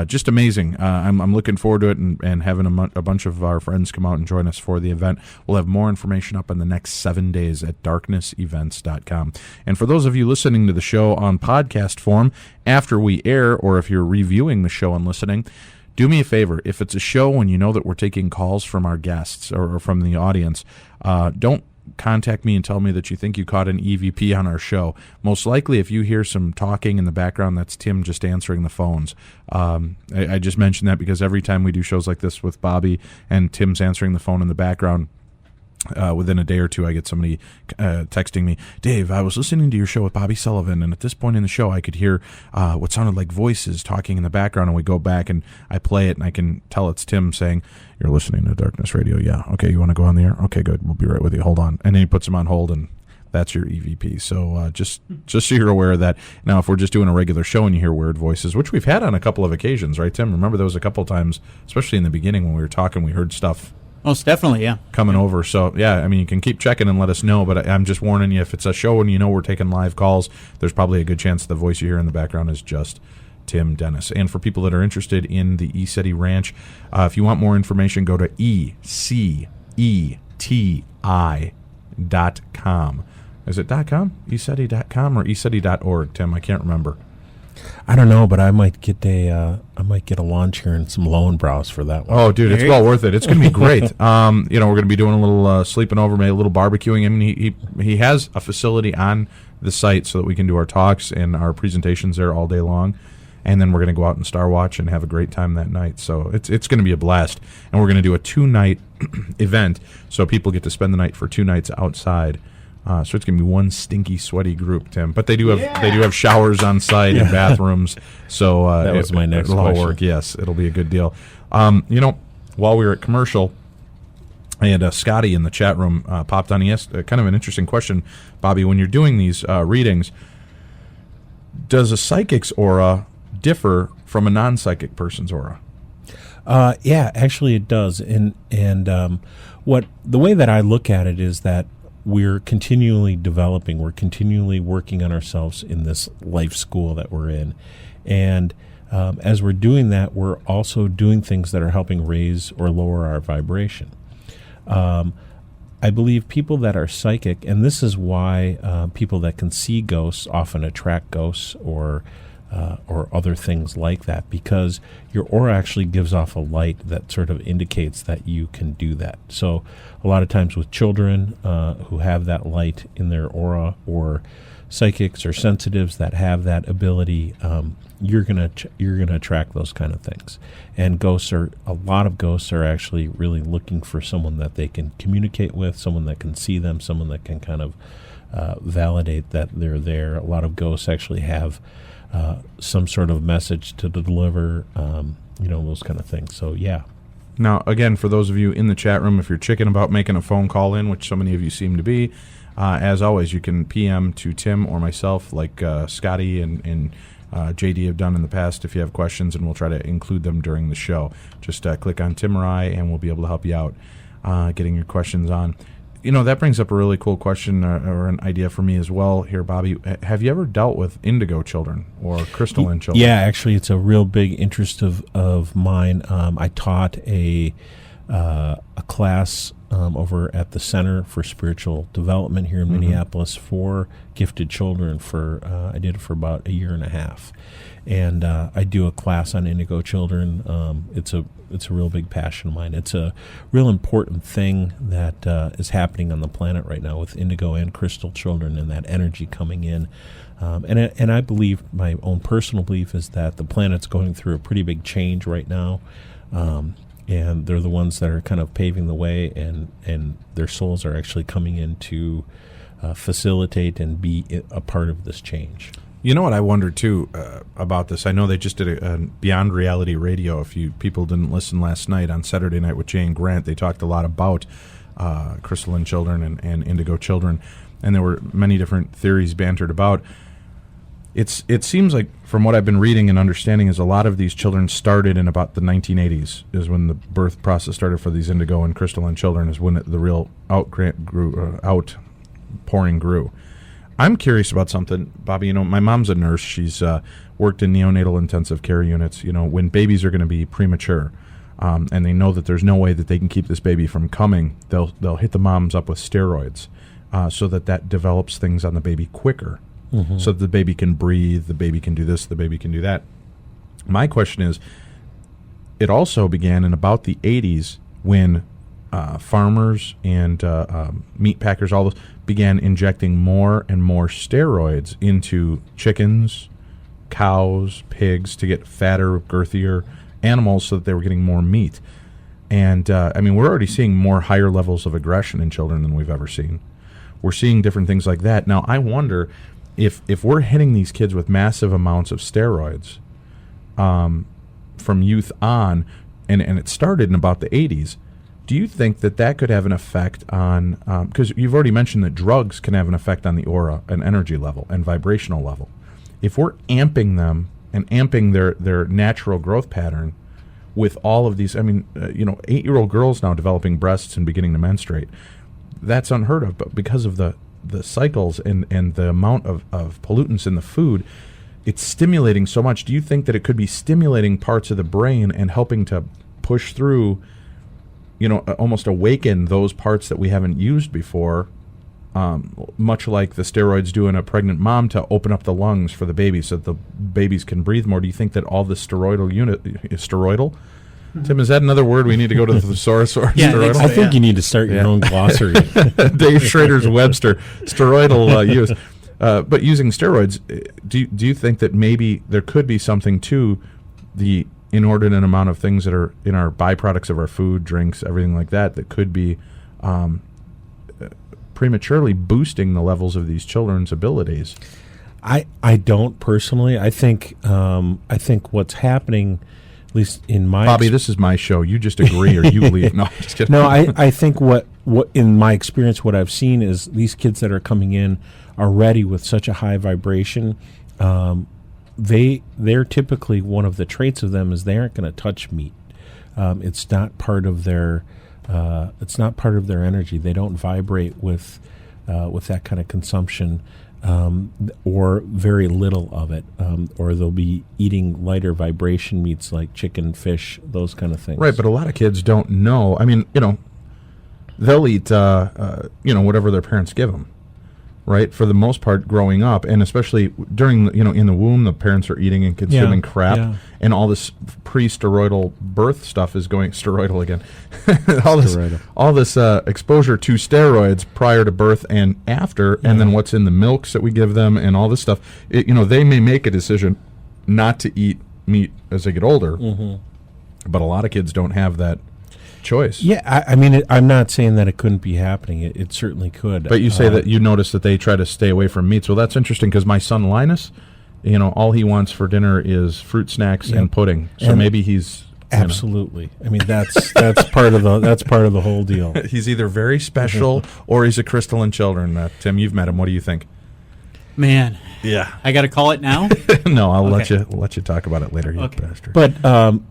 just amazing. I'm looking forward to it and having a bunch of our friends come out and join us for the event. We'll have more information up in the next 7 days at darknessevents.com. And for those of you listening to the show on podcast form after we air, or if you're reviewing the show and listening, do me a favor. If it's a show when you know that we're taking calls from our guests or from the audience, don't contact me and tell me that you think you caught an EVP on our show. Most likely, if you hear some talking in the background, that's Tim just answering the phones. I just mentioned that because every time we do shows like this with Bobby and Tim's answering the phone in the background, within a day or two, I get somebody texting me, Dave, I was listening to your show with Bobby Sullivan, and at this point in the show, I could hear what sounded like voices talking in the background, and we go back, and I play it, and I can tell it's Tim saying, you're listening to Darkness Radio. Yeah. Okay, you want to go on the air? Okay, good. We'll be right with you. Hold on. And then he puts him on hold, and that's your EVP. So just so you're aware of that. Now, if we're just doing a regular show and you hear weird voices, which we've had on a couple of occasions, right, Tim? Remember there was a couple of times, especially in the beginning when we were talking, we heard stuff
most definitely, yeah.
coming over. So, yeah, I mean, you can keep checking and let us know, but I'm just warning you, if it's a show and you know we're taking live calls, there's probably a good chance the voice you hear in the background is just Tim Dennis. And for people that are interested in the ECETI Ranch, if you want more information, go to eceti.com. Is it .com? ECETI.com or ECETI.org, Tim? I can't remember.
I don't know, but I might get a lawn chair and some Lowenbrows for that one.
Oh, dude, it's well worth it. It's going to be great. We're going to be doing a little sleeping over, maybe a little barbecuing. I mean, he has a facility on the site so that we can do our talks and our presentations there all day long. And then we're going to go out and Star Watch and have a great time that night. So it's going to be a blast. And we're going to do a 2-night event, so people get to spend the night for 2 nights outside. So it's going to be one stinky, sweaty group, Tim. But they do have showers on site and bathrooms. So
that was my next
it'll
question.
all work. Yes, it'll be a good deal. While we were at commercial, I had Scotty in the chat room popped on. He asked kind of an interesting question, Bobby. When you're doing these readings, does a psychic's aura differ from a non-psychic person's aura?
Yeah, actually it does. And the way that I look at it is that we're continually developing, we're continually working on ourselves in this life school that we're in. And as we're doing that, we're also doing things that are helping raise or lower our vibration. I believe people that are psychic, and this is why people that can see ghosts often attract ghosts or other things like that, because your aura actually gives off a light that sort of indicates that you can do that. So a lot of times with children who have that light in their aura, or psychics or sensitives that have that ability, you're gonna attract those kind of things. And a lot of ghosts are actually really looking for someone that they can communicate with, someone that can see them, someone that can kind of validate that they're there. A lot of ghosts actually have some sort of message to deliver, those kind of things. So, yeah.
Now, again, for those of you in the chat room, if you're chicken about making a phone call in, which so many of you seem to be, as always, you can PM to Tim or myself, like Scotty and JD have done in the past, if you have questions, and we'll try to include them during the show. Just click on Tim or I, and we'll be able to help you out getting your questions on. That brings up a really cool question or an idea for me as well here, Bobby. Have you ever dealt with indigo children or crystalline children?
Yeah, actually, it's a real big interest of mine. I taught a class over at the Center for Spiritual Development here in Minneapolis for gifted children. I did it for about 1.5 years. And I do a class on indigo children. It's a real big passion of mine. It's a real important thing that is happening on the planet right now with indigo and crystal children, and that energy coming in. And I believe, my own personal belief is that the planet's going through a pretty big change right now. and they're the ones that are kind of paving the way, and their souls are actually coming in to facilitate and be a part of this change.
You know what I wonder, too, about this? I know they just did a Beyond Reality Radio. If you people didn't listen last night on Saturday Night with Jay and Grant, they talked a lot about crystalline children and indigo children, and there were many different theories bantered about. It seems like, from what I've been reading and understanding, is a lot of these children started in about the 1980s, is when the birth process started for these indigo and crystalline children, is when the real outpouring grew. I'm curious about something, Bobby. You know, my mom's a nurse. She's worked in neonatal intensive care units. You know, when babies are going to be premature, and they know that there's no way that they can keep this baby from coming, they'll hit the moms up with steroids, so that develops things on the baby quicker, so that the baby can breathe, the baby can do this, the baby can do that. My question is, it also began in about the 80s when farmers and meat packers, all those, began injecting more and more steroids into chickens, cows, pigs to get fatter, girthier animals so that they were getting more meat. And, I mean, we're already seeing more higher levels of aggression in children than we've ever seen. We're seeing different things like that. Now, I wonder if we're hitting these kids with massive amounts of steroids from youth on, and it started in about the 80s, do you think that could have an effect on, because you've already mentioned that drugs can have an effect on the aura and energy level and vibrational level. If we're amping them and amping their natural growth pattern with all of these, I mean, 8-year-old girls now developing breasts and beginning to menstruate, that's unheard of. But because of the cycles and the amount of pollutants in the food, it's stimulating so much. Do you think that it could be stimulating parts of the brain and helping to push through, almost awaken those parts that we haven't used before, much like the steroids do in a pregnant mom to open up the lungs for the baby so that the babies can breathe more? Do you think that all the steroidal is steroidal? Tim, is that another word we need to go to the thesaurus or?
Yeah,
steroidal?
I think you need to start your own glossary.
Dave Schrader's Webster, steroidal use. But using steroids, do you think that maybe there could be something to the inordinate amount of things that are in our byproducts of our food, drinks, everything like that could be prematurely boosting the levels of these children's abilities?
I don't personally. I think what's happening, at least in my
Bobby, this is my show. You just agree or you leave. No, I'm just kidding.
No, I think what in my experience, what I've seen is these kids that are coming in are ready with such a high vibration. They're typically, one of the traits of them is they aren't going to touch meat. It's not part of their energy. They don't vibrate with that kind of consumption, or very little of it, or they'll be eating lighter vibration meats like chicken, fish, those kind of things.
Right, but a lot of kids don't know. I mean, they'll eat whatever their parents give them. Right, for the most part, growing up, and especially during in the womb, the parents are eating and consuming crap, and all this pre-steroidal birth stuff is going steroidal again. all this exposure to steroids prior to birth and after, and then what's in the milks that we give them, and all this stuff. They may make a decision not to eat meat as they get older, but a lot of kids don't have that choice.
Yeah, I mean, I'm not saying that it couldn't be happening. It certainly could.
But you say that you notice that they try to stay away from meats. Well, that's interesting because my son Linus, all he wants for dinner is fruit snacks and pudding. So and maybe he's
absolutely. I mean, that's part of the whole deal.
He's either very special or he's a crystalline children. Tim, you've met him. What do you think?
Man,
yeah,
I got to call it now.
No, I'll let you talk about it later. You bastard.
But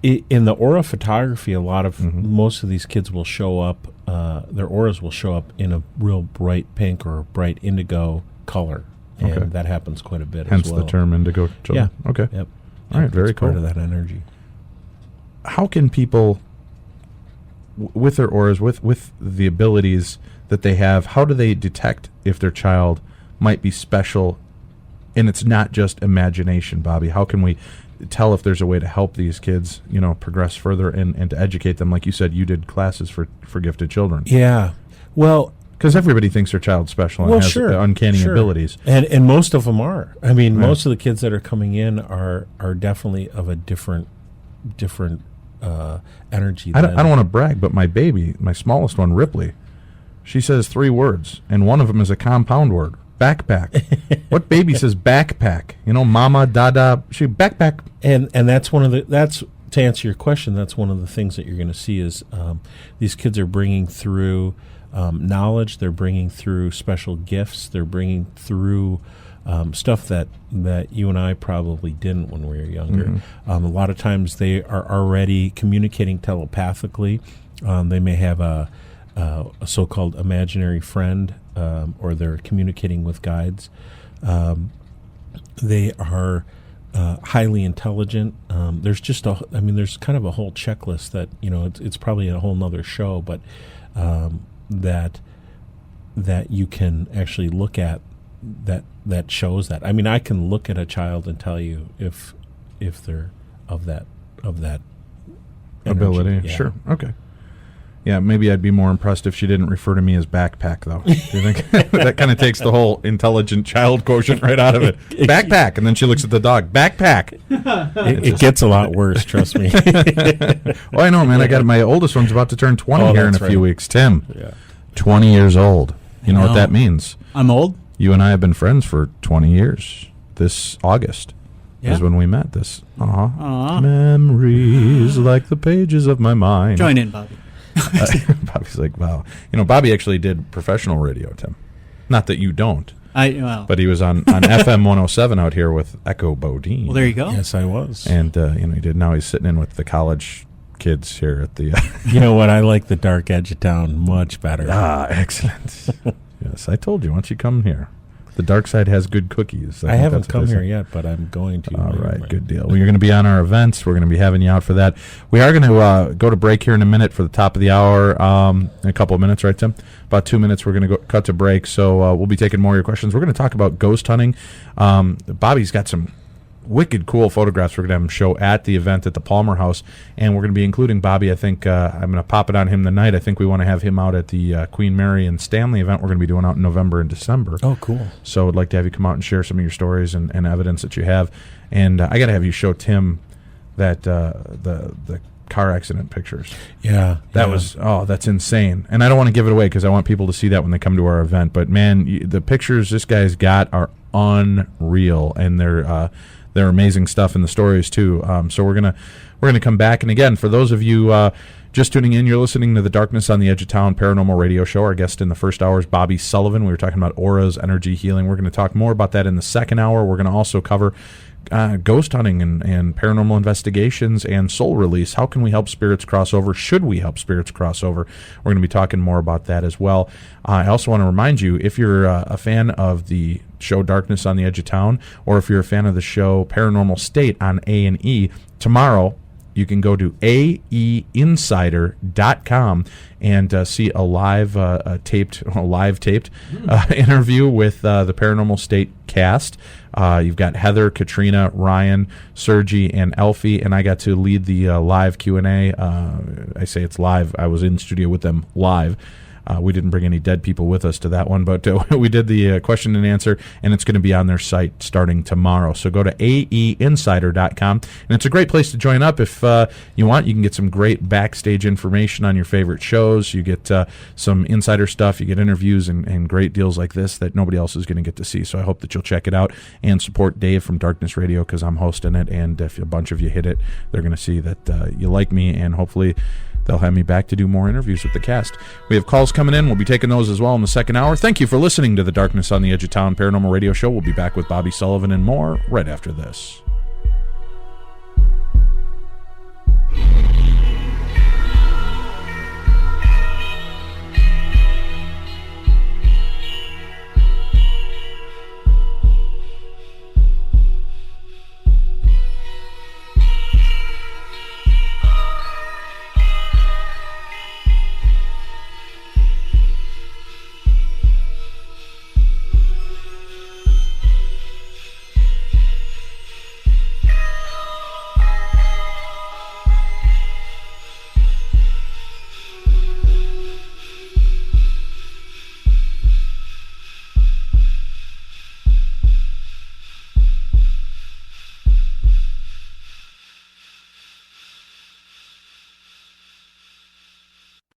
in the aura photography, most of these kids will show up. Their auras will show up in a real bright pink or bright indigo color, and that happens quite a bit.
Hence
as well.
the term indigo children.
Yeah.
Okay.
Yep.
All right. Very cool.
Part of that energy.
How can people, with their auras, with the abilities that they have, how do they detect if their child might be special? And it's not just imagination, Bobby. How can we tell if there's a way to help these kids, progress further and to educate them? Like you said, you did classes for gifted children.
Yeah. Well,
because everybody thinks their child's special and has uncanny abilities.
And most of them are. I mean, most of the kids that are coming in are definitely of a different energy.
I don't want to brag, but my baby, my smallest one, Ripley, she says 3 words, and one of them is a compound word. Backpack. What baby says backpack? Mama, dada, she backpack.
And that's to answer your question, that's one of the things that you're going to see is these kids are bringing through knowledge. They're bringing through special gifts. They're bringing through stuff that you and I probably didn't when we were younger.
Mm-hmm.
A lot of times they are already communicating telepathically. They may have a so-called imaginary friend, or they're communicating with guides. They are highly intelligent. There's there's kind of a whole checklist that it's probably a whole nother show, but that you can actually look at that shows that. I mean, I can look at a child and tell you if they're of that
ability.
energy. Yeah.
Sure. Okay. Yeah, maybe I'd be more impressed if she didn't refer to me as backpack, though. Do you think that kind of takes the whole intelligent child quotient right out of it? Backpack, and then she looks at the dog. Backpack.
It gets a lot worse. Trust me.
Well, I know, man. I got my oldest one's about to turn 20 here in a few weeks. Tim, 20 years old. You know what that means?
I'm old.
You and I have been friends for 20 years. This August is when we met. Memories like the pages of my mind.
Join in, Bobby.
Bobby's like, wow. Bobby actually did professional radio, Tim. Not that you don't. But he was on FM 107 out here with Echo Bodine.
Well, there you go.
Yes, I was.
And, he did. Now he's sitting in with the college kids here at the...
You know what? I like the dark edge of town much better.
Excellent. Yes, I told you. Why don't you come here? The dark side has good cookies.
I haven't come here yet, but I'm going to.
All right, good deal. Well, you're going to be on our events. We're going to be having you out for that. We are going to go to break here in a minute for the top of the hour. In a couple of minutes, right, Tim? About 2 minutes, we're going to cut to break. So we'll be taking more of your questions. We're going to talk about ghost hunting. Bobby's got some wicked cool photographs we're going to have him show at the event at the Palmer House, and we're going to be including Bobby. I think I'm going to pop it on him tonight. I think we want to have him out at the Queen Mary and Stanley event we're going to be doing out in November and December.
Oh, cool.
So I'd like to have you come out and share some of your stories and evidence that you have. And I got to have you show Tim that the car accident pictures.
Yeah.
That was, that's insane. And I don't want to give it away because I want people to see that when they come to our event. But, man, the pictures this guy's got are unreal, and they're amazing stuff, and the stories too. So we're gonna come back, and again, for those of you just tuning in, you're listening to the Darkness on the Edge of Town Paranormal Radio Show. Our guest in the first hour is Bobby Sullivan. We were talking about auras, energy healing. We're going to talk more about that in the second hour. We're going to also cover ghost hunting and paranormal investigations and soul release. How can we help spirits cross over? Should we help spirits cross over? We're going to be talking more about that as well. I also want to remind you, if you're a fan of the show Darkness on the Edge of Town, or if you're a fan of the show Paranormal State on A&E, tomorrow you can go to aeinsider.com and see a live taped interview with the Paranormal State cast. You've got Heather, Katrina, Ryan, Sergi, and Elfie, and I got to lead the live Q&A. I say it's live. I was in studio with them live. We didn't bring any dead people with us to that one, but we did the question and answer, and it's going to be on their site starting tomorrow. So go to aeinsider.com, and it's a great place to join up if you want. You can get some great backstage information on your favorite shows. You get some insider stuff. You get interviews and great deals like this that nobody else is going to get to see. So I hope that you'll check it out and support Dave from Darkness Radio because I'm hosting it, and if a bunch of you hit it, they're going to see that you like me, and hopefully they'll have me back to do more interviews with the cast. We have calls coming in. We'll be taking those as well in the second hour. Thank you for listening to the Darkness on the Edge of Town Paranormal Radio Show. We'll be back with Bobby Sullivan and more right after this.